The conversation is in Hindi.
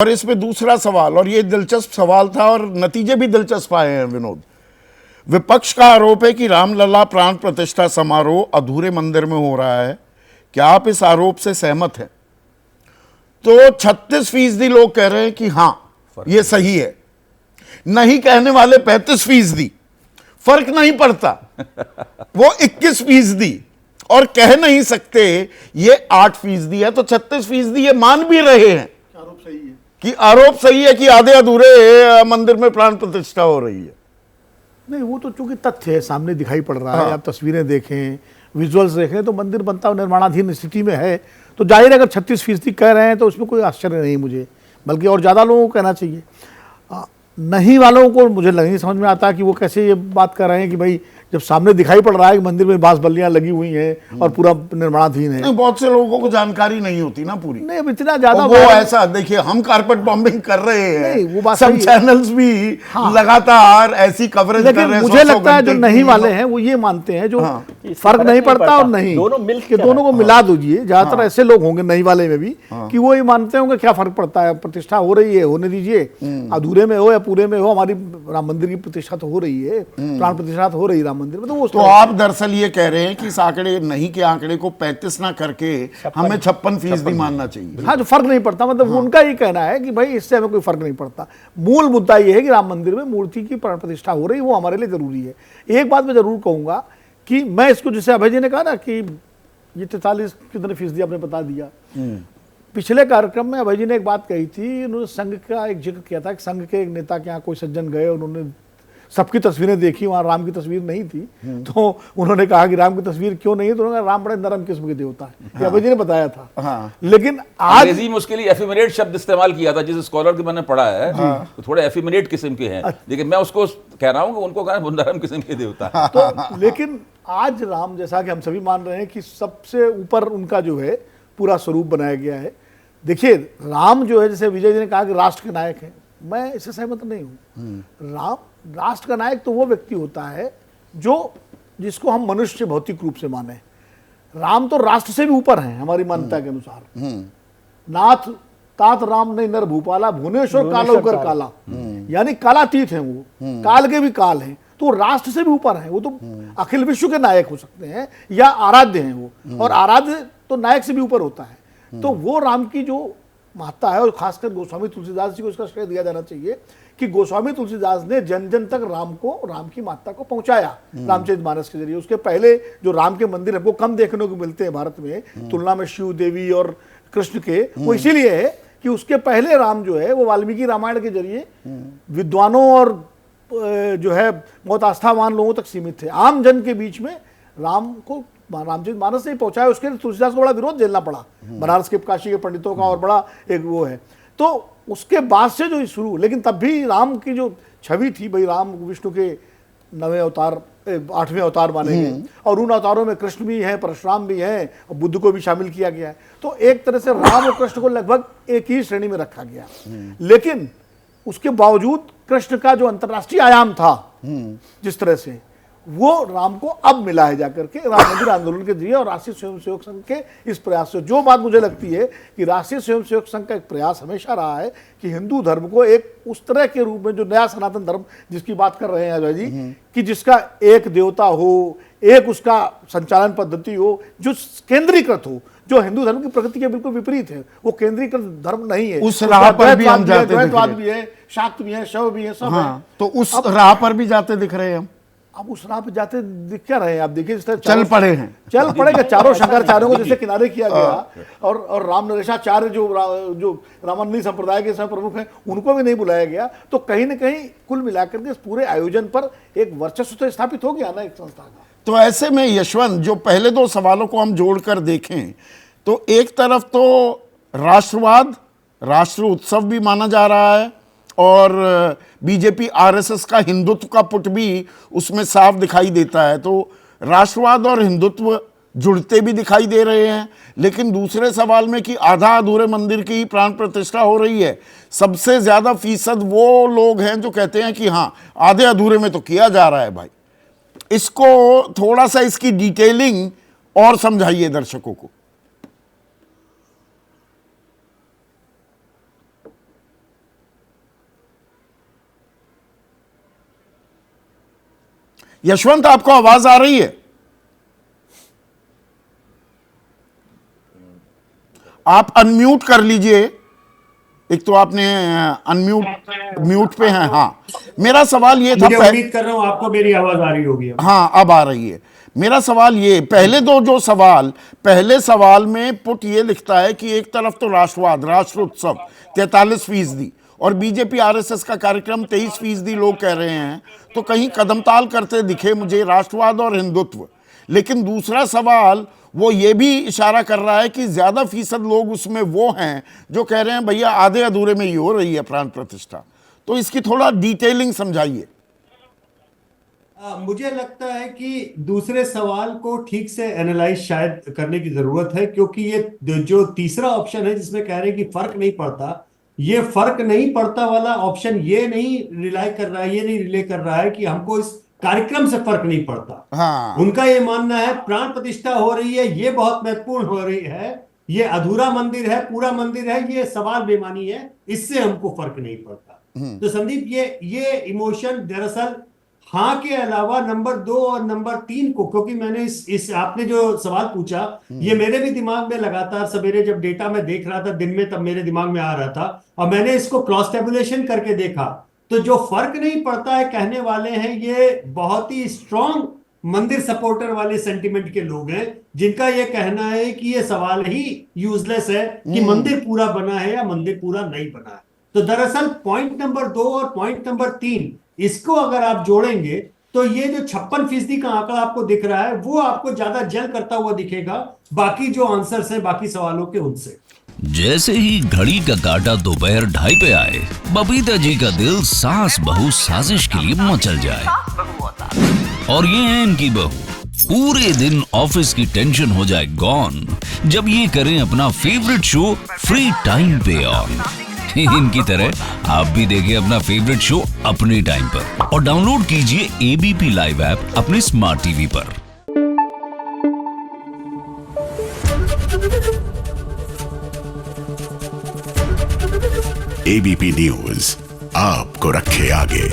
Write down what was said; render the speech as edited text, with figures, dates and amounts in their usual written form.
और इसमें दूसरा सवाल, और ये दिलचस्प सवाल था और नतीजे भी दिलचस्प आए हैं विनोद। विपक्ष का आरोप है कि रामलला प्राण प्रतिष्ठा समारोह अधूरे मंदिर में हो रहा है। क्या आप इस आरोप से सहमत हैं? तो 36% लोग कह रहे हैं कि हां ये सही है। नहीं कहने वाले 35%। फर्क नहीं पड़ता। वो 21% और कह नहीं सकते ये 8% है, तो 36% ये मान भी रहे हैं आरोप सही है कि आरोप सही है कि आधे अधूरे मंदिर में प्राण प्रतिष्ठा हो रही है। नहीं, वो तो चूंकि तथ्य है, सामने दिखाई पड़ रहा है। आप तस्वीरें देखें, विजुअल्स देखें, तो मंदिर बनता हुआ निर्माणाधीन स्थिति में है। तो जाहिर है अगर 36% कह रहे हैं तो उसमें कोई आश्चर्य नहीं मुझे, बल्कि और ज़्यादा लोगों को कहना चाहिए। नहीं वालों को मुझे नहीं समझ में आता कि वो कैसे ये बात कर रहे हैं कि भाई जब सामने दिखाई पड़ रहा है कि मंदिर में बांस बल्लियां लगी हुई हैं और पूरा निर्माणाधीन है। बहुत से लोगों को जानकारी नहीं होती ना पूरी। नहीं, अब इतना ज्यादा वो ऐसा देखिए, हम कारपेट बॉम्बिंग कर रहे हैं, नहीं, वो बात सब सही है। चैनल्स भी लगातार ऐसी कवरेज कर रहे हैं। लेकिन मुझे लगता है जो नहीं वाले हैं वो ये मानते हैं जो फर्क नहीं पड़ता और नहीं, दोनों को मिला दीजिए। ज्यादातर ऐसे लोग होंगे नहीं वाले में भी कि वो ये मानते होंगे क्या फर्क पड़ता है, प्रतिष्ठा हो रही है, होने दीजिए, अधूरे में हो या पूरे में हो, हमारी राम मंदिर की प्रतिष्ठा तो हो रही है, प्राण प्रतिष्ठा तो हो रही है राम मंदिर में। तो आप दरअसल ये कह रहे हैं कि इस आंकड़े नहीं के आंकड़े को 35 ना करके हमें 56% मानना चाहिए। हाँ, जो फर्क नहीं पड़ता, मतलब उनका ये कहना है कि भाई इससे हमें कोई फर्क नहीं पड़ता। मूल मुद्दा ये है कि राम मंदिर में मूर्ति की प्राण प्रतिष्ठा हो रही है, वो हमारे लिए जरूरी है। एक बात मैं जरूर कहूंगा कि मैं इसको, जैसे अभय जी ने कहा ना कि ये 43 कितने फीसदी आपने बता दिया। पिछले कार्यक्रम में अभय जी ने एक बात कही थी, उन्होंने संघ का एक जिक्र किया था कि संघ के एक नेता के यहाँ कोई सज्जन गए, उन्होंने सबकी तस्वीरें देखी, वहां राम की तस्वीर नहीं थी। तो उन्होंने कहा कि राम की तस्वीर क्यों नहीं है, तो उन्होंने कहा राम बड़े नरम किस्म के देवता है। हाँ। अभय जी ने बताया था। हाँ। लेकिन आज अंग्रेजी में उसके लिए एफिमिनेट शब्द इस्तेमाल किया था, जिस स्कॉलर की मैंने पढ़ा है। तो थोड़े एफिमिनेट किस्म के हैं, लेकिन मैं उसको कह रहा हूं कि उनको कहा नरम किस्म के देवता। तो लेकिन आज राम, जैसा कि हम सभी मान रहे हैं कि सबसे ऊपर उनका जो है पूरा स्वरूप बनाया गया है। देखिए, राम जो है, जैसे विजय जी ने कहा कि राष्ट्र के नायक है, मैं इससे सहमत नहीं हूं। राम राष्ट्र का नायक तो वो व्यक्ति होता है जिसको हम मनुष्य भौतिक रूप से माने। राम तो राष्ट्र से भी ऊपर हैं हमारी मान्यता के अनुसार। नाथ तात राम नहीं नर भूपाला, भुवनेश्वर कालो कर काला, यानी कालातीत हैं वो, काल के भी काल हैं। तो राष्ट्र से भी ऊपर हैं वो, तो अखिल विश्व के नायक हो सकते हैं या आराध्य हैं वो, और आराध्य तो नायक से भी ऊपर होता है। तो वो राम की जो महत्ता है, और खासकर गोस्वामी तुलसीदास जी को इसका श्रेय दिया जाना चाहिए कि गोस्वामी तुलसीदास ने जन जन तक राम की महत्ता को पहुंचाया रामचरितमानस के जरिए। उसके पहले जो राम के मंदिर हमको कम देखने को मिलते हैं भारत में, तुलना में शिव देवी और कृष्ण के, वो इसीलिए है कि उसके पहले राम जो है वो वाल्मीकि रामायण के जरिए विद्वानों और जो है बहुत आस्थावान लोगों तक सीमित थे। आम जन के बीच में राम को रामचरितमानस से ही पहुंचाया। उसके लिए तुलसीदास को बड़ा विरोध झेलना पड़ा, बनारस के काशी के पंडितों का, और बड़ा एक वो है। तो उसके बाद से जो शुरू, लेकिन तब भी राम की जो छवि थी, भाई राम विष्णु के 9वें अवतार, 8वें अवतार माने गए, और उन अवतारों में कृष्ण भी हैं, परशुराम भी हैं, और बुद्ध को भी शामिल किया गया है। तो एक तरह से राम और कृष्ण को लगभग एक ही श्रेणी में रखा गया। लेकिन उसके बावजूद कृष्ण का जो अंतर्राष्ट्रीय आयाम था, जिस तरह से वो राम को अब मिला है जाकर के राम मंदिर आंदोलन के जरिए और राष्ट्रीय स्वयंसेवक संघ के इस प्रयास से। जो बात मुझे लगती है कि राष्ट्रीय स्वयंसेवक संघ का एक प्रयास हमेशा रहा है कि हिंदू धर्म को एक उस तरह के रूप में, जो नया सनातन धर्म जिसकी बात कर रहे हैं अजय जी, कि जिसका एक देवता हो, एक उसका संचालन पद्धति हो, जो केंद्रीकृत हो, जो हिंदू धर्म की प्रकृति के बिल्कुल विपरीत है। वो केंद्रीकृत धर्म नहीं है। उस राह पर भी हम जाते द्वैतवाद भी है, शाक्त भी है, शव भी है, सब है। तो उस राह पर भी जाते दिख रहे हैं हम। अब उस राह पे जाते दिख क्या रहे हैं आप? देखिए, चल पड़े हैं, चल पड़ेगा। चारों शंकराचार्यों को जैसे किनारे किया गया, और राम नरेशाचार्य जो रामानुजी संप्रदाय के सब प्रमुख हैं, उनको भी नहीं बुलाया गया। तो कहीं ना कहीं कुल मिलाकर के इस पूरे आयोजन पर एक वर्चस्व तो स्थापित हो गया ना एक संस्था का। तो ऐसे में यशवंत, जो पहले दो सवालों को हम जोड़कर देखें तो एक तरफ तो राष्ट्रवाद, राष्ट्र उत्सव भी माना जा रहा है, और बीजेपी आरएसएस का हिंदुत्व का पुट भी उसमें साफ दिखाई देता है। तो राष्ट्रवाद और हिंदुत्व जुड़ते भी दिखाई दे रहे हैं। लेकिन दूसरे सवाल में कि आधा अधूरे मंदिर की प्राण प्रतिष्ठा हो रही है, सबसे ज्यादा फीसद वो लोग हैं जो कहते हैं कि हाँ, आधे अधूरे में तो किया जा रहा है। भाई, इसको थोड़ा सा, इसकी डिटेलिंग और समझाइए दर्शकों को। यशवंत, आपको आवाज आ रही है? आप अनम्यूट कर लीजिए। एक तो आपने म्यूट पे हैं। हाँ, मेरा सवाल ये था, मुझे उम्मीद कर रहा हूं आपको मेरी आवाज आ रही होगी अब। हाँ, अब आ रही है। मेरा सवाल ये, पहले दो जो सवाल, पहले सवाल में पुट ये लिखता है कि एक तरफ तो राष्ट्रवाद, राष्ट्र उत्सव 43%, और बीजेपी आरएसएस का कार्यक्रम 23% लोग कह रहे हैं, तो कहीं कदमताल करते दिखे मुझे राष्ट्रवाद और हिंदुत्व। लेकिन दूसरा सवाल वो ये भी इशारा कर रहा है कि ज्यादा फीसद लोग उसमें वो हैं जो कह रहे हैं भैया आधे अधूरे में ये हो रही है प्राण प्रतिष्ठा। तो इसकी थोड़ा डिटेलिंग समझाइए। मुझे लगता है कि दूसरे सवाल को ठीक से एनालाइज शायद करने की जरूरत है, क्योंकि ये जो तीसरा ऑप्शन है जिसमें कह रहे हैं कि फर्क नहीं पड़ता, ये फर्क नहीं पड़ता वाला ऑप्शन ये नहीं रिलाई कर रहा है, ये नहीं रिले कर रहा है कि हमको इस कार्यक्रम से फर्क नहीं पड़ता। हाँ, उनका ये मानना है प्राण प्रतिष्ठा हो रही है, ये बहुत महत्वपूर्ण हो रही है, ये अधूरा मंदिर है, पूरा मंदिर है, ये सवाल बेमानी है, इससे हमको फर्क नहीं पड़ता। तो संदीप, ये इमोशन दरअसल हाँ के अलावा नंबर 2 और नंबर 3 को, क्योंकि मैंने इस आपने जो सवाल पूछा ये मेरे भी दिमाग में लगातार सवेरे जब डेटा में देख रहा था दिन में, तब मेरे दिमाग में आ रहा था, और मैंने इसको क्रॉस टेबुलेशन करके देखा, तो जो फर्क नहीं पड़ता है कहने वाले हैं ये बहुत ही स्ट्रॉन्ग मंदिर सपोर्टर वाले सेंटिमेंट के लोग हैं, जिनका ये कहना है कि ये सवाल ही यूजलेस है कि मंदिर पूरा बना है या मंदिर पूरा नहीं बना है। तो दरअसल पॉइंट नंबर 2 और पॉइंट नंबर 3 इसको अगर आप जोड़ेंगे तो ये जो 56% का आंकड़ा आपको दिख रहा है वो आपको ज्यादा जल करता हुआ दिखेगा बाकी जो आंसर्स हैं बाकी सवालों के उनसे। जैसे ही घड़ी का काटा दोपहर 2:30 पे आए, बबीता जी का दिल सास बहू साजिश के लिए मचल जाए। और ये है इनकी बहू, पूरे दिन ऑफिस की टेंशन हो जाए गॉन जब ये करें अपना फेवरेट शो फ्री टाइम पे ऑन। इनकी तरह आप भी देखिए अपना फेवरेट शो अपने टाइम पर और डाउनलोड कीजिए एबीपी लाइव ऐप अपने स्मार्ट टीवी पर। एबीपी न्यूज आपको रखे आगे।